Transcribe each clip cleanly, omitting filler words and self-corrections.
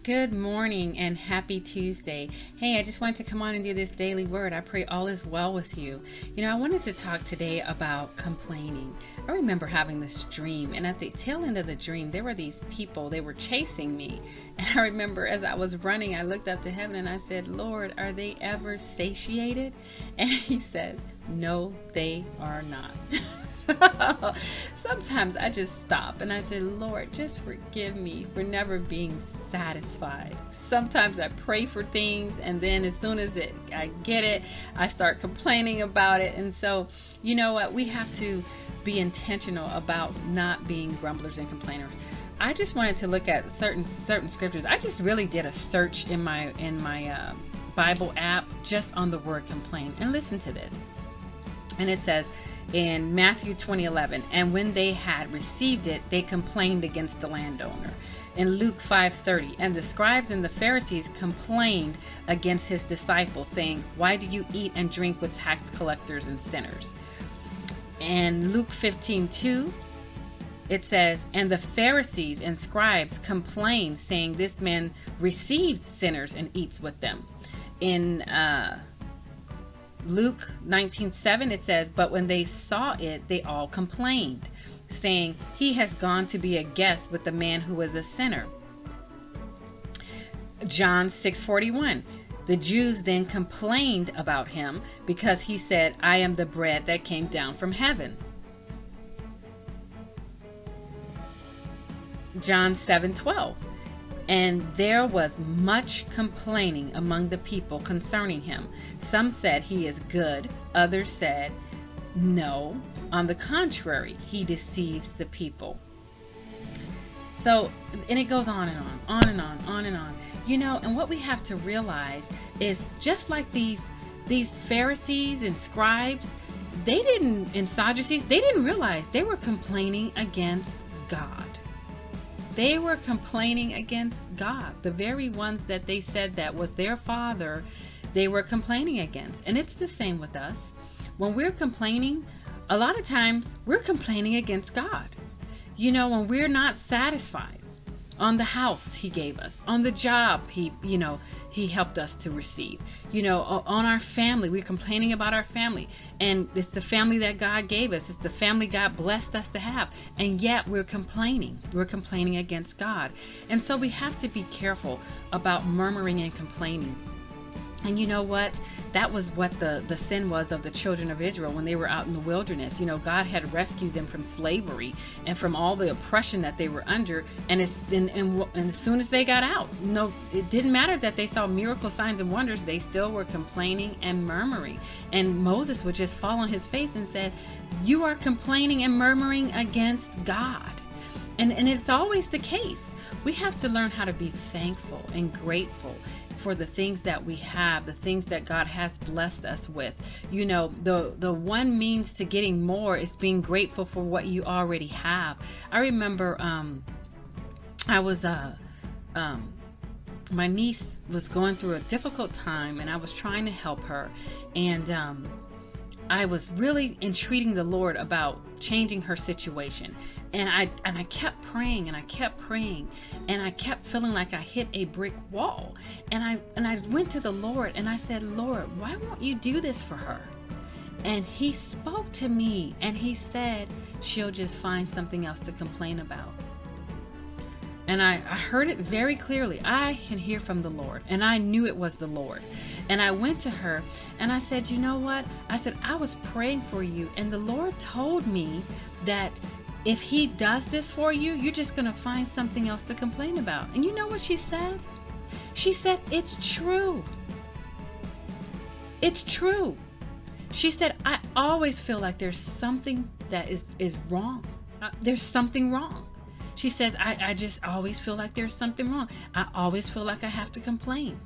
Good morning and happy Tuesday. Hey, I just wanted to come on and do this daily word. I pray all is well with you. I wanted to talk today about complaining. I remember having this dream, and at the tail end of the dream, there were these people, they were chasing me. And I remember as I was running, I looked up to heaven and I said, Lord, are they ever satiated? And He says, no, they are not. Sometimes I just stop and I say, Lord, just forgive me for never being satisfied. Sometimes I pray for things, and then as soon as I get it, I start complaining about it. And so, you know what? We have to be intentional about not being grumblers and complainers. I just wanted to look at certain scriptures. I just really did a search in my Bible app just on the word complain, and listen to this. And it says in Matthew 20:11, and when they had received it, they complained against the landowner. In Luke 5:30, and the scribes and the Pharisees complained against his disciples, saying, why do you eat and drink with tax collectors and sinners? And Luke 15:2, it says, and the Pharisees and scribes complained, saying, this man receives sinners and eats with them. In Luke 19:7, it says, but when they saw it, they all complained, saying, he has gone to be a guest with the man who was a sinner. John 6:41, the Jews then complained about him because he said, I am the bread that came down from heaven. John 7:12, and there was much complaining among the people concerning him. Some said he is good. Others said, no, on the contrary, he deceives the people. So, and it goes on and on and on and on. And what we have to realize is just like these Pharisees and scribes, and Sadducees, they didn't realize they were complaining against God. They were complaining against God. The very ones that they said that was their father, they were complaining against. And it's the same with us. When we're complaining, a lot of times we're complaining against God. When we're not satisfied on the house he gave us, on the job he helped us to receive, on our family, we're complaining about our family, and it's the family that God gave us, it's the family God blessed us to have, and yet we're complaining against God. And so we have to be careful about murmuring and complaining. And you know what? That was what the sin was of the children of Israel when they were out in the wilderness. God had rescued them from slavery and from all the oppression that they were under. And as soon as they got out, it didn't matter that they saw miracle signs and wonders. They still were complaining and murmuring. And Moses would just fall on his face and said, you are complaining and murmuring against God. And it's always the case. We have to learn how to be thankful and grateful for the things that we have, the things that God has blessed us with. The one means to getting more is being grateful for what you already have. I remember my niece was going through a difficult time, and I was trying to help her, and I was really entreating the Lord about changing her situation. And I kept praying and I kept praying, and I kept feeling like I hit a brick wall. And I went to the Lord and I said, Lord, why won't you do this for her? And He spoke to me and He said, she'll just find something else to complain about. And I heard it very clearly. I can hear from the Lord, and I knew it was the Lord. And I went to her and I said, you know what? I said, I was praying for you, and the Lord told me that if He does this for you, you're just going to find something else to complain about. And you know what she said? She said, it's true. It's true. She said, I always feel like there's something that is wrong. There's something wrong. She says, I just always feel like there's something wrong. I always feel like I have to complain.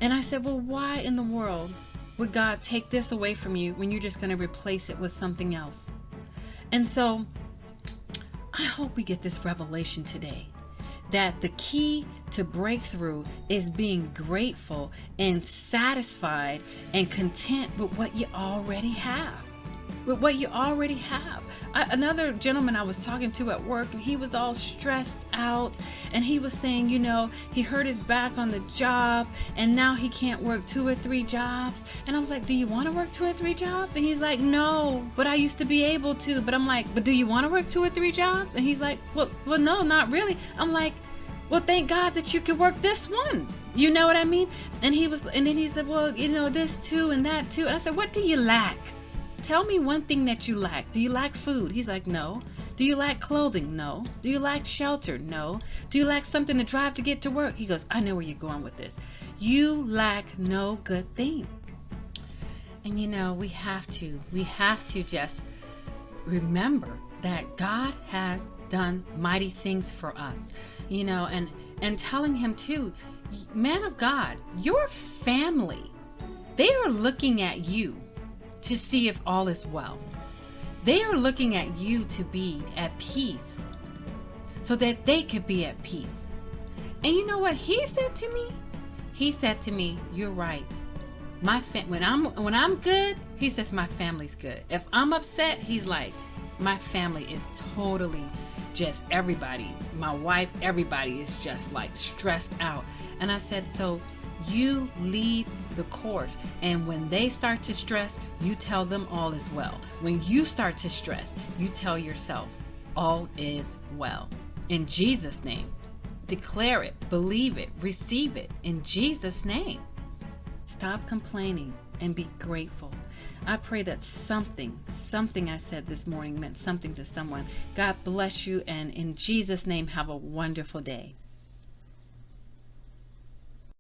And I said, well, why in the world would God take this away from you when you're just going to replace it with something else? And so I hope we get this revelation today, that the key to breakthrough is being grateful and satisfied and content with what you already have. with what you already have. Another gentleman I was talking to at work, and he was all stressed out, and he was saying, he hurt his back on the job, and now he can't work 2 or 3 jobs. And I was like, do you want to work 2 or 3 jobs? And he's like, no, but I used to be able to. But I'm like, but do you want to work 2 or 3 jobs? And he's like, well, no, not really. I'm like, well, thank God that you could work this one. You know what I mean? And then he said, well, this too and that too. And I said, what do you lack? Tell me one thing that you lack. Do you lack food? He's like, no. Do you lack clothing? No. Do you lack shelter? No. Do you lack something to drive to get to work? He goes, I know where you're going with this. You lack no good thing. And we have to just remember that God has done mighty things for us, and telling him too, man of God, your family, they are looking at you to see if all is well. They are looking at you to be at peace so that they could be at peace. And you know what he said to me? He said to me, you're right. When I'm good, he says my family's good. If I'm upset, he's like, my family is totally just everybody. My wife, everybody is just like stressed out. And I said, so you lead the course. And when they start to stress, you tell them all is well. When you start to stress, you tell yourself all is well. In Jesus' name, declare it, believe it, receive it in Jesus' name. Stop complaining and be grateful. I pray that something I said this morning meant something to someone. God bless you, and in Jesus' name, have a wonderful day.